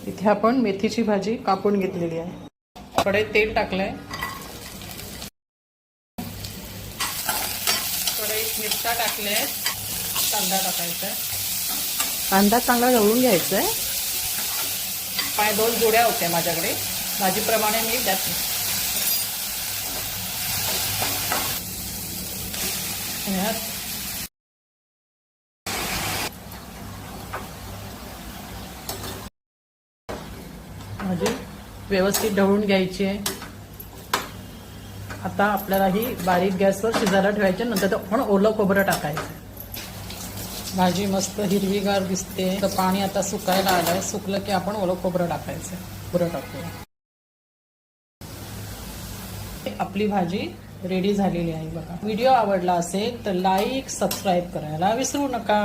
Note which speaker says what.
Speaker 1: इथे आपण मेथीची भाजी कापून घेतलेली आहे. कढईत तेल टाकलंय. कढईत मिरच्या टाकले. कांदा टाकायचा. कांदा चांगला गळून घ्यायचा आहे. 2 जोड्या होत्या माझ्याकडे. भाजीप्रमाणे मी त्यात भाजी व्यवस्थित ढवळून घ्यायची आहे. आता आपल्याला ही बारीक गॅसवर शिजायला ठेवायची. नंतर आपण ओलं खोबरं टाकायचं. भाजी मस्त हिरवीगार दिसते. तर पाणी आता सुकायला आलंय. सुकलं की आपण ओलं खोबरं टाकायचं. खोबरं टाकूया. आपली भाजी रेडी झालेली आहे बघा. व्हिडिओ आवडला असेल तर लाईक सबस्क्राईब करायला विसरू नका.